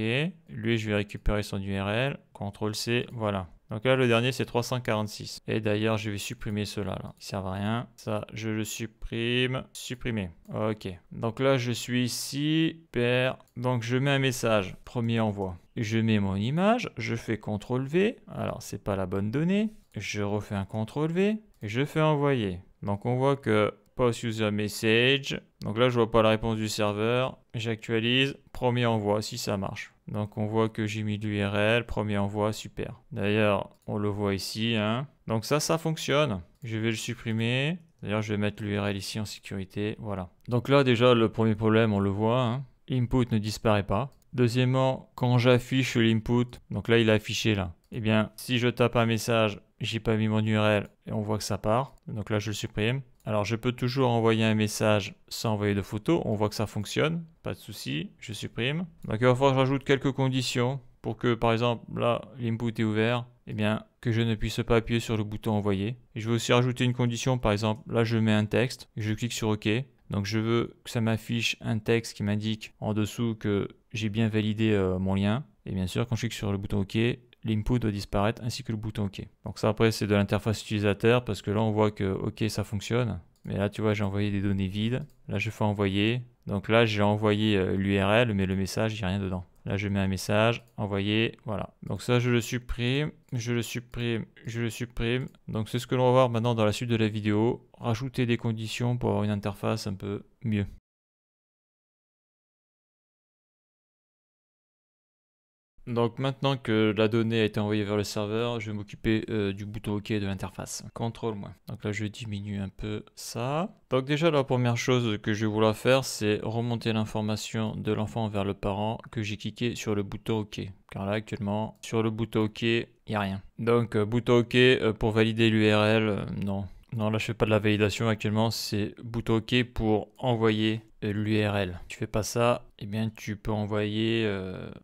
Lui, je vais récupérer son URL, CTRL-C, voilà. Donc là, le dernier, c'est 346. Et d'ailleurs, je vais supprimer ceux-là, là. Ils servent à rien. Ça, je le supprime. Supprimer. Ok. Donc là, je suis ici. Super. Donc, je mets un message. Premier envoi. Je mets mon image. Je fais CTRL-V. Alors, c'est pas la bonne donnée. Je refais un CTRL-V. Et je fais envoyer. Donc, on voit que post user message. Donc là, je vois pas la réponse du serveur. J'actualise. Premier envoi, si ça marche. Donc on voit que j'ai mis l'URL, premier envoi, super. D'ailleurs, on le voit ici. Donc ça fonctionne. Je vais le supprimer. D'ailleurs, je vais mettre l'URL ici en sécurité. Voilà. Donc là, déjà, le premier problème, on le voit. Input ne disparaît pas. Deuxièmement, quand j'affiche l'input, donc là, il est affiché là. Eh bien, si je tape un message, j'ai pas mis mon URL et on voit que ça part. Donc là, je le supprime. Alors, je peux toujours envoyer un message sans envoyer de photo. On voit que ça fonctionne. Pas de souci. Je supprime. Donc, il va falloir que je rajoute quelques conditions pour que, par exemple, là, l'input est ouvert. Eh bien, que je ne puisse pas appuyer sur le bouton envoyer. Et je vais aussi rajouter une condition. Par exemple, là, je mets un texte. Je clique sur OK. Donc, je veux que ça m'affiche un texte qui m'indique en dessous que j'ai bien validé mon lien. Et bien sûr, quand je clique sur le bouton OK, l'input doit disparaître ainsi que le bouton OK. Donc ça après c'est de l'interface utilisateur parce que là on voit que OK ça fonctionne. Mais là tu vois j'ai envoyé des données vides. Là je fais envoyer. Donc là j'ai envoyé l'URL mais le message il n'y a rien dedans. Là je mets un message, envoyer, voilà. Donc ça je le supprime, je le supprime, je le supprime. Donc c'est ce que l'on va voir maintenant dans la suite de la vidéo. Rajouter des conditions pour avoir une interface un peu mieux. Donc maintenant que la donnée a été envoyée vers le serveur, je vais m'occuper du bouton OK de l'interface. CTRL-. Donc là je diminue un peu ça. Donc déjà la première chose que je vais vouloir faire, c'est remonter l'information de l'enfant vers le parent que j'ai cliqué sur le bouton OK. Car là actuellement, sur le bouton OK, il n'y a rien. Donc bouton OK pour valider l'URL, non. Non, là je fais pas de la validation actuellement, c'est bouton OK pour envoyer l'URL. Tu fais pas ça, eh bien tu peux envoyer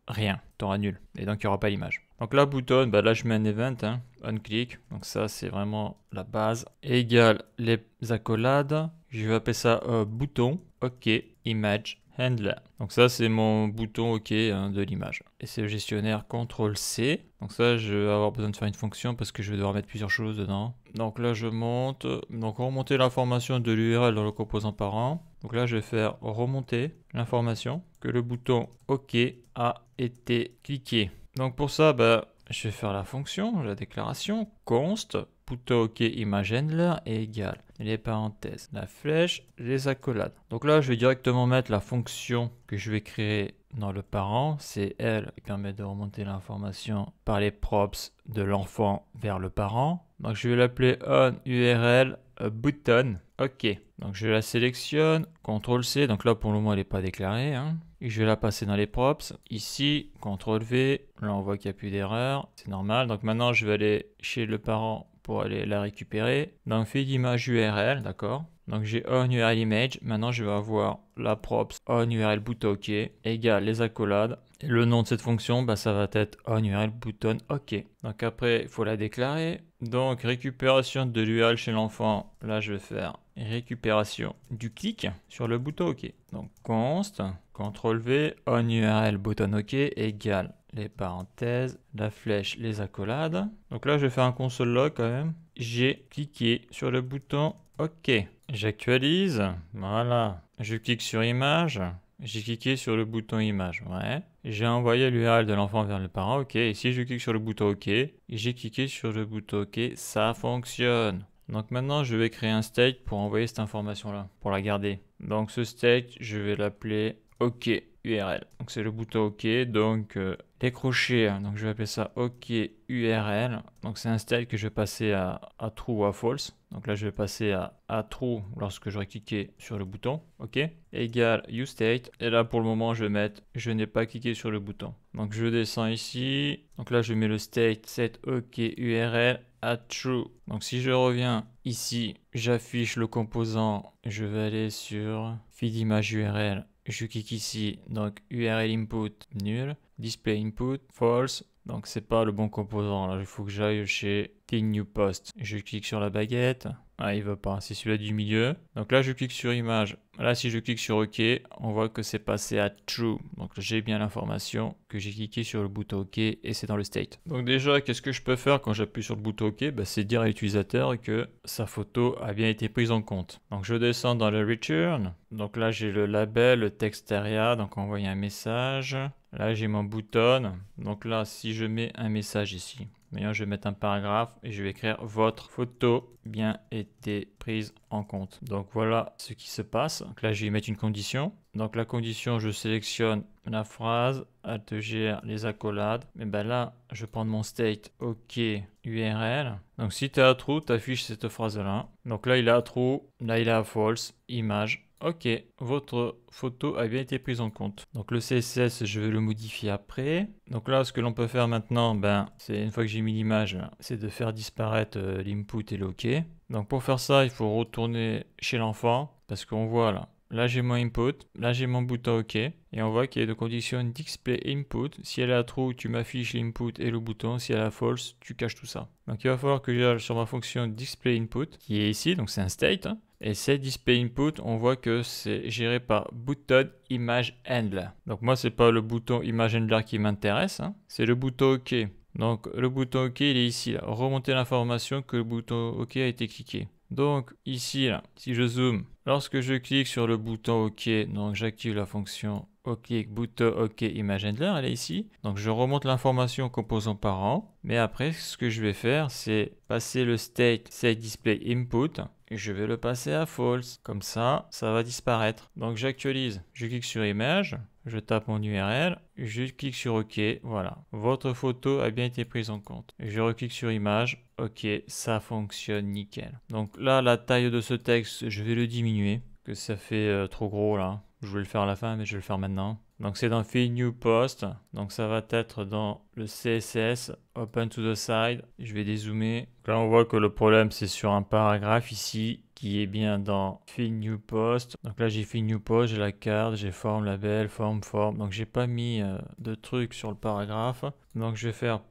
rien, tu auras nul. Et donc il n'y aura pas l'image. Donc là, bouton, bah là je mets un event, hein, on click. Donc ça c'est vraiment la base. Égale les accolades. Je vais appeler ça bouton OK image handler. Donc ça c'est mon bouton OK hein, de l'image. Et c'est le gestionnaire CTRL-C. Donc ça je vais avoir besoin de faire une fonction parce que je vais devoir mettre plusieurs choses dedans. Donc là je monte. Donc remonter l'information de l'URL dans le composant parent. Donc là je vais faire remonter l'information que le bouton OK a été cliqué. Donc pour ça, bah, je vais faire la fonction, la déclaration, const, bouton OK image handler est égal, les parenthèses, la flèche, les accolades. Donc là, je vais directement mettre la fonction que je vais créer dans le parent, c'est elle qui permet de remonter l'information par les props de l'enfant vers le parent. Donc je vais l'appeler onURL button. OK. Donc je la sélectionne, CTRL-C, donc là pour le moment elle n'est pas déclarée. Hein. Et je vais la passer dans les props. Ici, CTRL-V, là on voit qu'il n'y a plus d'erreur, c'est normal. Donc maintenant je vais aller chez le parent pour aller la récupérer. Donc feed image URL, d'accord. Donc j'ai onURL image, maintenant je vais avoir la props onURL bouton OK égale les accolades. Et le nom de cette fonction, bah, ça va être onURL button OK. Donc après, il faut la déclarer. Donc récupération de l'URL chez l'enfant, là je vais faire récupération du clic sur le bouton OK. Donc const, CTRL-V, onURL button OK égale les parenthèses, la flèche, les accolades. Donc là je vais faire un console log quand même. J'ai cliqué sur le bouton OK. J'actualise, voilà. Je clique sur image. J'ai cliqué sur le bouton image, ouais. J'ai envoyé l'URL de l'enfant vers le parent, ok. Et si je clique sur le bouton ok, et j'ai cliqué sur le bouton ok, ça fonctionne. Donc maintenant, je vais créer un state pour envoyer cette information-là, pour la garder. Donc ce state, je vais l'appeler ok URL. Donc c'est le bouton ok, donc décrocher, donc je vais appeler ça ok URL. Donc c'est un state que je vais passer à true ou à false. Donc là je vais passer à true lorsque j'aurai cliqué sur le bouton, ok, égale useState. Et là pour le moment je vais mettre je n'ai pas cliqué sur le bouton. Donc je descends ici, donc là je mets le state set ok URL à true. Donc si je reviens ici, j'affiche le composant, je vais aller sur feed image URL. Je clique ici, donc URL input nul, display input false, donc c'est pas le bon composant, là il faut que j'aille chez Thing New Post. Je clique sur la baguette, ah il veut pas, c'est celui-là du milieu. Donc là je clique sur image, là si je clique sur OK, on voit que c'est passé à true, donc j'ai bien l'information que j'ai cliqué sur le bouton OK et c'est dans le state. Donc déjà qu'est-ce que je peux faire quand j'appuie sur le bouton OK, bah, c'est dire à l'utilisateur que sa photo a bien été prise en compte. Donc je descends dans le return, donc là j'ai le label, le text area, donc envoyer un message. Là j'ai mon bouton, donc là si je mets un message ici, maintenant je vais mettre un paragraphe et je vais écrire votre photo bien été prise en compte. Donc voilà ce qui se passe. Donc là je vais mettre une condition. Donc la condition, je sélectionne la phrase, Alt-G, les accolades. Mais ben là je vais prendre mon state OK URL. Donc si tu es à true, tu affiches cette phrase là. Donc là il est à true, là il est à false, image. Ok, votre photo a bien été prise en compte. Donc le CSS, je vais le modifier après. Donc là, ce que l'on peut faire maintenant, ben, c'est une fois que j'ai mis l'image, c'est de faire disparaître l'input et le OK. Donc pour faire ça, il faut retourner chez l'enfant parce qu'on voit là. Là, j'ai mon input, là, j'ai mon bouton OK. Et on voit qu'il y a deux conditions display input. Si elle est à true, tu m'affiches l'input et le bouton. Si elle est à false, tu caches tout ça. Donc il va falloir que j'aille sur ma fonction display input qui est ici. Donc c'est un state. Hein. Et c'est display input, on voit que c'est géré par button image handler. Donc moi, c'est pas le bouton image handler qui m'intéresse. Hein. C'est le bouton OK. Donc le bouton OK, il est ici. Là. Remonter l'information que le bouton OK a été cliqué. Donc ici, là, si je zoome, lorsque je clique sur le bouton OK, donc j'active la fonction OK, bouton OK image handler, elle est ici. Donc je remonte l'information composant parent. Mais après, ce que je vais faire, c'est passer le state display input et je vais le passer à false. Comme ça, ça va disparaître. Donc j'actualise, je clique sur image, je tape mon URL, je clique sur OK, voilà. Votre photo a bien été prise en compte. Je reclique sur image, OK, ça fonctionne nickel. Donc là, la taille de ce texte, je vais le diminuer, que ça fait trop gros là. Je voulais le faire à la fin, mais je vais le faire maintenant. Donc c'est dans Fill New Post, donc ça va être dans le CSS, Open to the Side, je vais dézoomer. Là on voit que le problème c'est sur un paragraphe ici, qui est bien dans Fill New Post. Donc là j'ai Fill New Post, j'ai la carte, j'ai forme, label, forme, donc j'ai pas mis de trucs sur le paragraphe. Donc je vais faire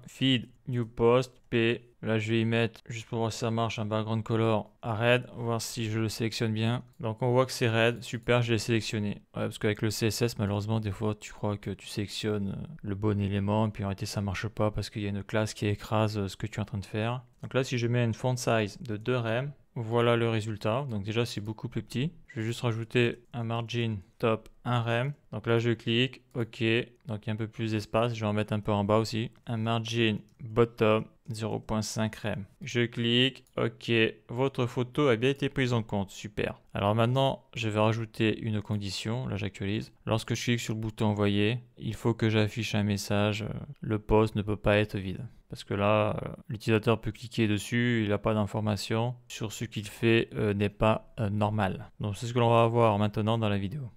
.feed new post, P, là je vais y mettre, juste pour voir si ça marche, un background color à red, voir si je le sélectionne bien. Donc on voit que c'est red, super, je l'ai sélectionné. Ouais, parce qu'avec le CSS, malheureusement, des fois tu crois que tu sélectionnes le bon élément, puis en réalité ça marche pas parce qu'il y a une classe qui écrase ce que tu es en train de faire. Donc là si je mets une font size de 2 rem, voilà le résultat. Donc déjà c'est beaucoup plus petit. Je vais juste rajouter un margin top 1 rem. Donc là je clique, OK. Donc il y a un peu plus d'espace. Je vais en mettre un peu en bas aussi. Un margin bottom 0.5 rem. Je clique, OK. Votre photo a bien été prise en compte. Super. Alors maintenant je vais rajouter une condition. Là j'actualise. Lorsque je clique sur le bouton envoyer, il faut que j'affiche un message. Le post ne peut pas être vide. Parce que là, l'utilisateur peut cliquer dessus, il n'a pas d'informations sur ce qu'il fait n'est pas normal. Donc c'est ce que l'on va voir maintenant dans la vidéo.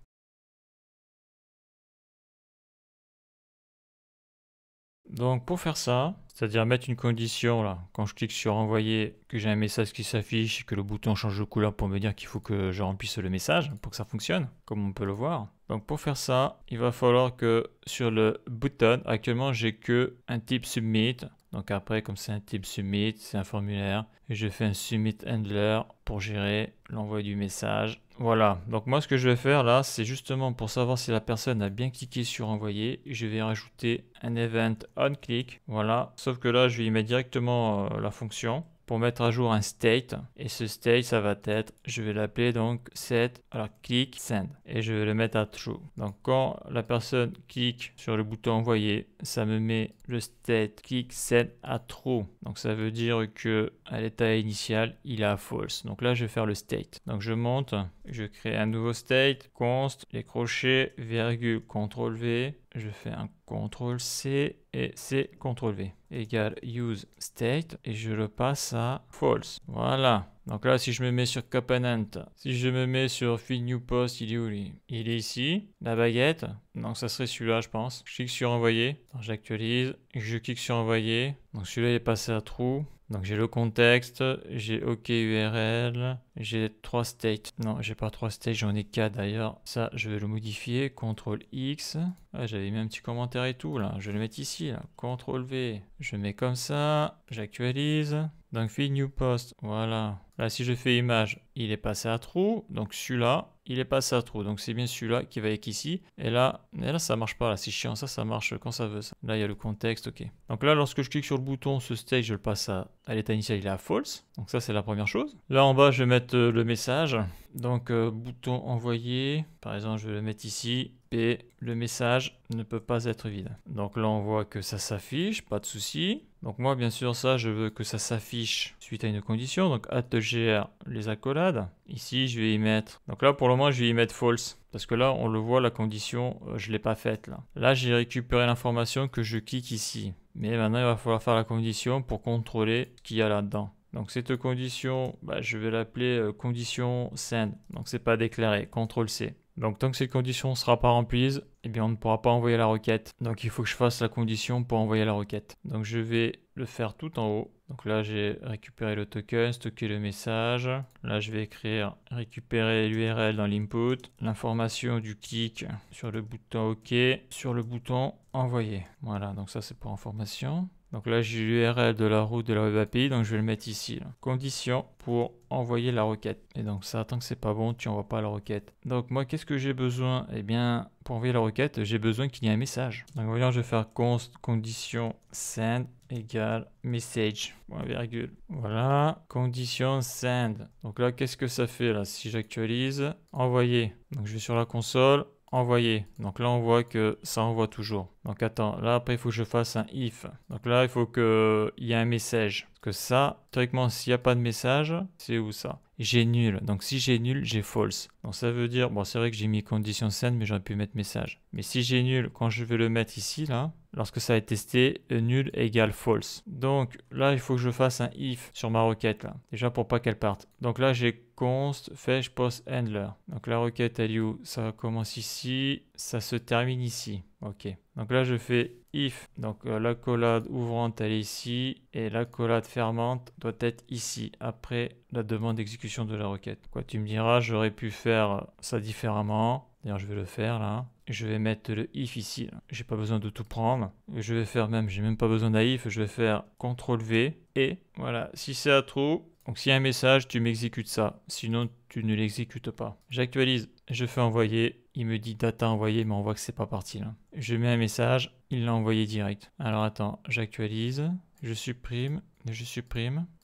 Donc pour faire ça, c'est-à-dire mettre une condition là, quand je clique sur envoyer, que j'ai un message qui s'affiche, que le bouton change de couleur pour me dire qu'il faut que je remplisse le message pour que ça fonctionne, comme on peut le voir. Donc pour faire ça, il va falloir que sur le button, actuellement j'ai que un type submit. Donc après, comme c'est un type submit, c'est un formulaire, et je fais un submit handler pour gérer l'envoi du message. Voilà, donc moi ce que je vais faire là, c'est justement pour savoir si la personne a bien cliqué sur envoyer, je vais rajouter un event onClick. Voilà, sauf que là je vais y mettre directement la fonction pour mettre à jour un state, et ce state ça va être, je vais l'appeler donc set, alors click send, et je vais le mettre à true. Donc quand la personne clique sur le bouton envoyer, ça me met le state click send à true. Donc ça veut dire que à l'état initial il est à false. Donc là je vais faire le state. Donc je monte, je crée un nouveau state, const, les crochets, virgule, CTRL V, je fais un CTRL C et C CTRL V égale use state et je le passe à false. Voilà. Donc là, si je me mets sur component, si je me mets sur fill new post, il est où lui? Il est ici, la baguette. Donc ça serait celui-là, je pense. Je clique sur envoyer. J'actualise. Je clique sur envoyer. Donc celui-là est passé à true. Donc j'ai le contexte, j'ai OK URL, j'ai 3 states. Non, j'ai pas 3 states, j'en ai 4 d'ailleurs. Ça, je vais le modifier. CTRL X. Ah, j'avais mis un petit commentaire et tout là. Je vais le mettre ici là. CTRL V. Je mets comme ça. J'actualise. Donc fill new post. Voilà. Là, si je fais image, il est passé à true. Donc celui-là, il est passé à true. Donc c'est bien celui-là qui va être ici. Et là, ça marche pas. Là, c'est chiant. Ça marche quand ça veut. Ça. Là, il y a le contexte. OK. Donc là, lorsque je clique sur le bouton, ce state, je le passe à l'état initial, il est à false. Donc ça, c'est la première chose. Là, en bas, je vais mettre le message. Donc bouton envoyer. Par exemple, je vais le mettre ici. Et le message ne peut pas être vide. Donc là, on voit que ça s'affiche, pas de souci. Donc moi, bien sûr, ça, je veux que ça s'affiche suite à une condition. Donc @gr les accolades. Ici, je vais y mettre. Donc là, pour le moment, je vais y mettre false. Parce que là, on le voit, la condition, je ne l'ai pas faite là. Là, j'ai récupéré l'information que je clique ici. Mais maintenant, il va falloir faire la condition pour contrôler ce qu'il y a là-dedans. Donc cette condition, je vais l'appeler condition send. Donc c'est pas déclaré, CTRL C. Donc tant que cette condition ne sera pas remplie, eh bien on ne pourra pas envoyer la requête. Donc il faut que je fasse la condition pour envoyer la requête. Donc je vais le faire tout en haut. Donc là j'ai récupéré le token, stocké le message. Là je vais écrire récupérer l'URL dans l'input, l'information du clic sur le bouton OK, sur le bouton envoyer. Voilà, donc ça c'est pour information. Donc là, j'ai l'URL de la route de la Web API, donc je vais le mettre ici. Là. Condition pour envoyer la requête. Et donc ça, tant que c'est pas bon, tu n'envoies pas la requête. Donc moi, qu'est-ce que j'ai besoin? Eh bien, pour envoyer la requête, j'ai besoin qu'il y ait un message. Donc voyons, je vais faire const condition send égale message, point virgule. Voilà, condition send. Donc là, qu'est-ce que ça fait là? Si j'actualise, envoyer. Donc je vais sur la console. Envoyer. Donc là, on voit que ça envoie toujours. Donc attends, là après, il faut que je fasse un if. Donc là, il faut qu'il y ait un message. Parce que ça, théoriquement, s'il n'y a pas de message, c'est où ça? j'ai nul. Donc si j'ai nul, j'ai false. Donc ça veut dire, bon c'est vrai que j'ai mis condition send, mais j'aurais pu mettre message. Mais si j'ai nul, quand je vais le mettre ici, là, lorsque ça est testé, nul égale false. Donc là, il faut que je fasse un if sur ma requête, là. Déjà pour pas qu'elle parte. Donc là, j'ai const fetch post handler. Donc la requête, elle est où? Ça commence ici, ça se termine ici. Ok. Donc là, je fais if. Donc l'accolade ouvrante, elle est ici. Et l'accolade fermante doit être ici, après la demande d'exécution de la requête. Quoi, tu me diras, j'aurais pu faire ça différemment. D'ailleurs, je vais le faire là. Je vais mettre le if ici. J'ai pas besoin de tout prendre. Je vais faire même, j'ai même pas besoin d'un if. Je vais faire CTRL V. Et voilà, si c'est à true, donc s'il y a un message, tu m'exécutes ça. Sinon, tu ne l'exécutes pas. J'actualise, je fais envoyer. Il me dit data envoyé, mais on voit que c'est pas parti là. Je mets un message, il l'a envoyé direct. Alors attends, j'actualise, je supprime,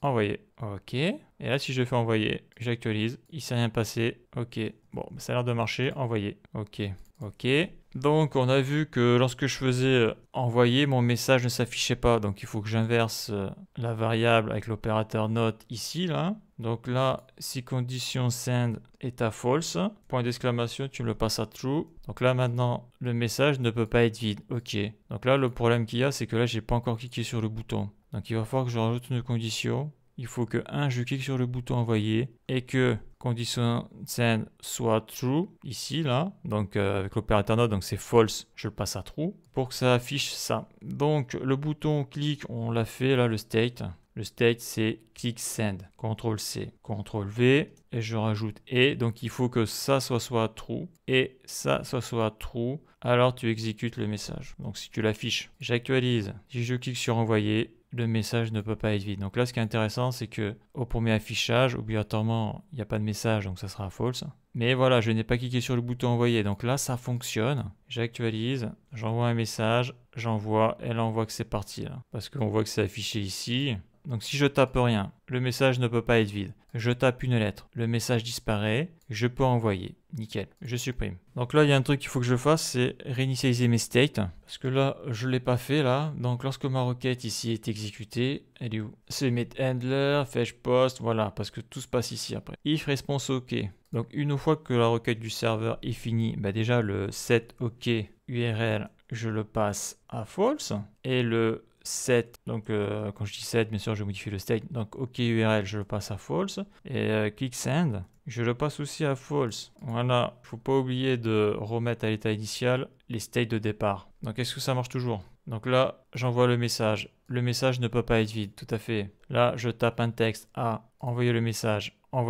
envoyer. Ok. Et là, si je fais envoyer, j'actualise, il s'est rien passé. Ok. Bon, ça a l'air de marcher, envoyer. Ok. Ok. Donc, on a vu que lorsque je faisais envoyer, mon message ne s'affichait pas. Donc, il faut que j'inverse la variable avec l'opérateur not ici, là. Donc là, si condition send est à false, point d'exclamation, tu me le passes à true. Donc là, maintenant, le message ne peut pas être vide. Ok. Donc là, le problème qu'il y a, c'est que là, j'ai pas encore cliqué sur le bouton. Donc, il va falloir que je rajoute une condition. Il faut que, je clique sur le bouton envoyer et que condition send soit true, ici, là. Donc, avec l'opérateur not, donc c'est false, je le passe à true pour que ça affiche ça. Donc, le bouton clic, on l'a fait, là, le state. Le state, c'est click send. CTRL C, CTRL V, et je rajoute et. Donc, il faut que ça soit true et ça soit true. Alors, tu exécutes le message. Donc, si tu l'affiches, j'actualise. Si je clique sur envoyer, le message ne peut pas être vide. Donc là, ce qui est intéressant, c'est que au premier affichage, obligatoirement, il n'y a pas de message, donc ça sera false. Mais voilà, je n'ai pas cliqué sur le bouton envoyer. Donc là, ça fonctionne. J'actualise, j'envoie un message, j'envoie, et là, on voit que c'est parti. Là, parce qu'on voit que c'est affiché ici. Donc si je tape rien, le message ne peut pas être vide. Je tape une lettre, le message disparaît, je peux envoyer. Nickel, je supprime. Donc là, il y a un truc qu'il faut que je fasse, c'est réinitialiser mes states. Parce que là, je ne l'ai pas fait là. Donc lorsque ma requête ici est exécutée, elle est où? C'est met handler, fetch post, voilà, parce que tout se passe ici après. If response OK. Donc une fois que la requête du serveur est finie, bah déjà le set OK URL, je le passe à false. Et le set, donc quand je dis set, bien sûr je modifie le state, donc OK URL je le passe à false et click send je le passe aussi à false. Voilà, il ne faut pas oublier de remettre à l'état initial les states de départ. Donc est-ce que ça marche toujours? Donc là j'envoie le message ne peut pas être vide, tout à fait. Là je tape un texte à envoyer le message, on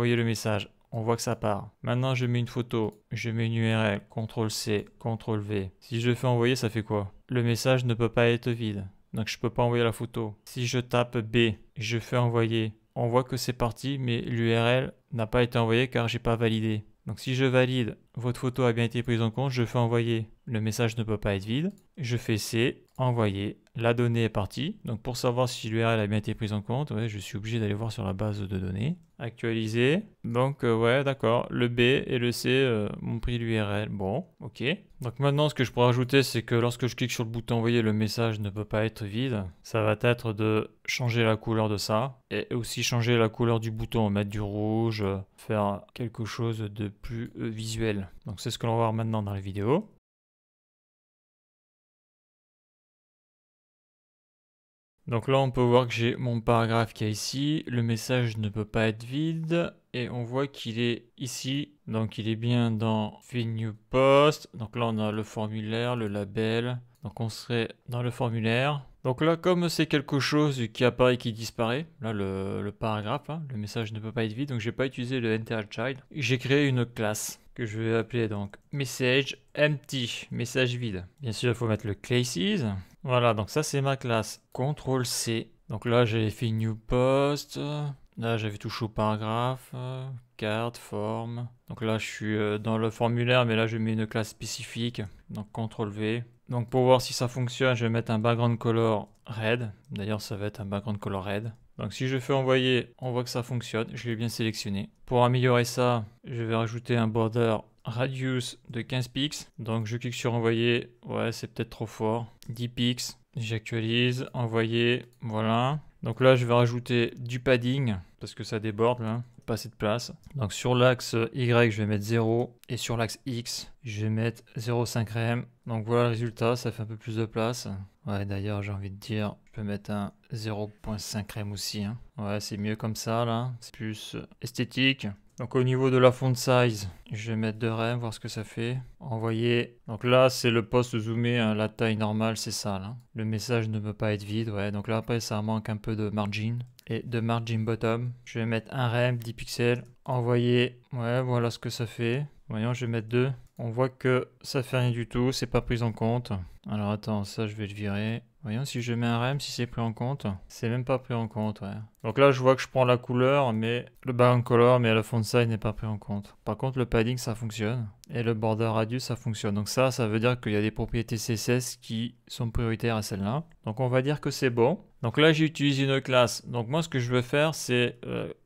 voit que ça part. Maintenant, je mets une photo, je mets une URL, CTRL C, CTRL V. Si je fais envoyer, ça fait quoi? Le message ne peut pas être vide. Donc, je ne peux pas envoyer la photo. Si je tape B, je fais envoyer. On voit que c'est parti, mais l'URL n'a pas été envoyée car j'ai pas validé. Donc, si je valide, votre photo a bien été prise en compte, je fais envoyer. Le message ne peut pas être vide. Je fais C, envoyer. La donnée est partie. Donc, pour savoir si l'URL a bien été prise en compte, ouais, je suis obligé d'aller voir sur la base de données. Actualiser. Donc, ouais, d'accord. Le B et le C m'ont pris l'URL. Bon, ok. Donc, maintenant, ce que je pourrais ajouter, c'est que lorsque je clique sur le bouton envoyer, le message ne peut pas être vide. Ça va être de changer la couleur de ça. Et aussi changer la couleur du bouton. Mettre du rouge, faire quelque chose de plus visuel. Donc, c'est ce que l'on va voir maintenant dans la vidéo. Donc là, on peut voir que j'ai mon paragraphe qui est ici. Le message ne peut pas être vide. Et on voit qu'il est ici. Donc il est bien dans New Post. Donc là, on a le formulaire, le label. Donc on serait dans le formulaire. Donc là, comme c'est quelque chose qui apparaît et qui disparaît, là le paragraphe, là, le message ne peut pas être vide. Donc je n'ai pas utilisé le enter_child. J'ai créé une classe que je vais appeler donc message empty, message vide. Bien sûr, il faut mettre le classes. Voilà, donc ça c'est ma classe. CTRL C. Donc là j'avais fait New Post. Là j'avais touché au paragraphe. Carte, forme. Donc là je suis dans le formulaire, mais là je mets une classe spécifique. Donc CTRL V. Donc pour voir si ça fonctionne, je vais mettre un background color red. D'ailleurs ça va être un background color red. Donc si je fais envoyer, on voit que ça fonctionne. Je l'ai bien sélectionné. Pour améliorer ça, je vais rajouter un border radius de 15 pixels. Donc je clique sur envoyer. Ouais, c'est peut-être trop fort. 10 pixels. J'actualise, envoyer. Voilà. Donc là, je vais rajouter du padding parce que ça déborde là. pas assez de place. Donc sur l'axe Y, je vais mettre 0 et sur l'axe X, je vais mettre 0,5 rem. Donc voilà le résultat, ça fait un peu plus de place. Ouais, d'ailleurs, j'ai envie de dire, je peux mettre un 0,5 rem aussi. Hein. Ouais, c'est mieux comme ça là, c'est plus esthétique. Donc au niveau de la font size, je vais mettre 2 rem, voir ce que ça fait. Envoyer. Donc là, c'est le post zoomé, hein, la taille normale, c'est ça là. Le message ne peut pas être vide, ouais. Donc là, après, ça manque un peu de margin. Et de margin bottom, je vais mettre 1 rem, 10 pixels. Envoyer. Ouais, voilà ce que ça fait. Voyons, je vais mettre 2. On voit que ça fait rien du tout, c'est pas pris en compte. Alors attends, ça je vais le virer. Voyons si je mets un rem, si c'est pris en compte. C'est même pas pris en compte, ouais. Donc là, je vois que je prends la couleur, mais le background color, mais le font size n'est pas pris en compte. Par contre, le padding, ça fonctionne. Et le border radius, ça fonctionne. Donc ça veut dire qu'il y a des propriétés CSS qui sont prioritaires à celle-là. Donc on va dire que c'est bon. Donc là, j'ai utilisé une classe. Donc moi, ce que je veux faire, c'est...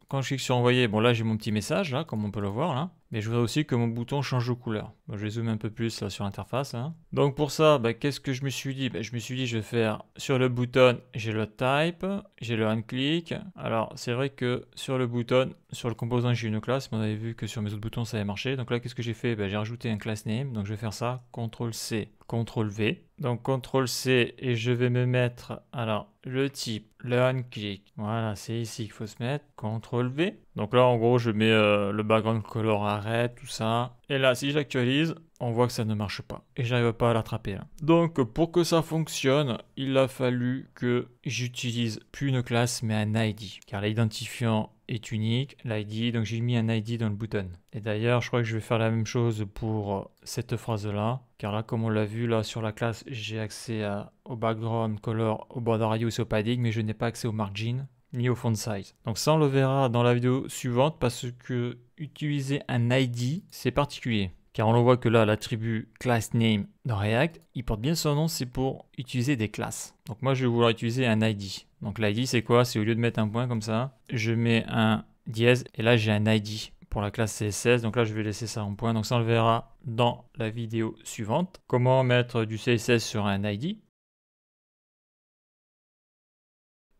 quand je clique sur envoyer, bon là j'ai mon petit message là, comme on peut le voir là. Mais je voudrais aussi que mon bouton change de couleur. Bon, je vais zoomer un peu plus là sur l'interface. Hein. Donc pour ça, qu'est-ce que je me suis dit? Je me suis dit je vais faire sur le bouton, j'ai le type, j'ai le onClick. Alors c'est vrai que sur le bouton, sur le composant j'ai une classe, mais on avait vu que sur mes autres boutons ça avait marché. Donc là qu'est-ce que j'ai fait? J'ai rajouté un class name, donc je vais faire ça, CTRL-C, CTRL-V. Donc CTRL-C et je vais me mettre, alors le type, le onClick, voilà c'est ici qu'il faut se mettre, CTRL-V. Donc là en gros je mets le background color arrête, tout ça. Et là si j'actualise, on voit que ça ne marche pas. Et j'arrive pas à l'attraper là. Donc pour que ça fonctionne, il a fallu que j'utilise plus une classe mais un ID. Car l'identifiant est unique, l'ID, donc j'ai mis un ID dans le bouton. Et d'ailleurs, je crois que je vais faire la même chose pour cette phrase-là, car là, comme on l'a vu, là sur la classe, j'ai accès au background color, au border radius, au padding, mais je n'ai pas accès au margin ni au font size. Donc ça, on le verra dans la vidéo suivante, parce que utiliser un ID, c'est particulier. Car on le voit que là, l'attribut class name dans React, il porte bien son nom, c'est pour utiliser des classes. Donc moi, je vais vouloir utiliser un ID. Donc l'ID, c'est quoi? C'est au lieu de mettre un point comme ça, je mets un dièse et là, j'ai un ID pour la classe CSS. Donc là, je vais laisser ça en point. Donc ça, on le verra dans la vidéo suivante. Comment mettre du CSS sur un ID.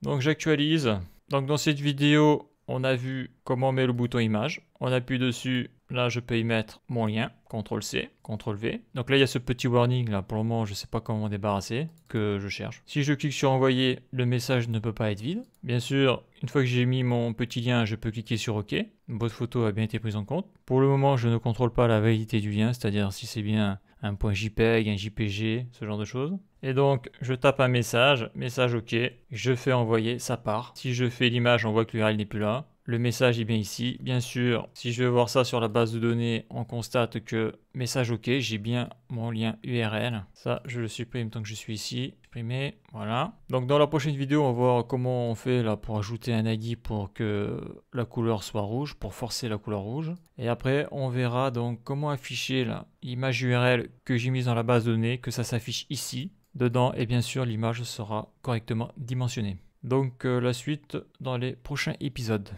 Donc j'actualise. Donc dans cette vidéo, on a vu comment on met le bouton image. On appuie dessus. Là, je peux y mettre mon lien, CTRL-C, CTRL-V. Donc là, il y a ce petit warning, là, pour le moment, je ne sais pas comment m'en débarrasser, que je cherche. Si je clique sur envoyer, le message ne peut pas être vide. Bien sûr, une fois que j'ai mis mon petit lien, je peux cliquer sur OK. Votre photo a bien été prise en compte. Pour le moment, je ne contrôle pas la validité du lien, c'est-à-dire si c'est bien un point JPEG, un JPG, ce genre de choses. Et donc, je tape un message OK, je fais envoyer, ça part. Si je fais l'image, on voit que l'URL n'est plus là. Le message est bien ici. Bien sûr, si je vais voir ça sur la base de données, on constate que message OK, j'ai bien mon lien URL. Ça, je le supprime tant que je suis ici. Supprimer, voilà. Donc dans la prochaine vidéo, on va voir comment on fait là pour ajouter un ID pour que la couleur soit rouge, pour forcer la couleur rouge. Et après, on verra donc comment afficher l'image URL que j'ai mise dans la base de données, que ça s'affiche ici, dedans. Et bien sûr, l'image sera correctement dimensionnée. Donc la suite dans les prochains épisodes.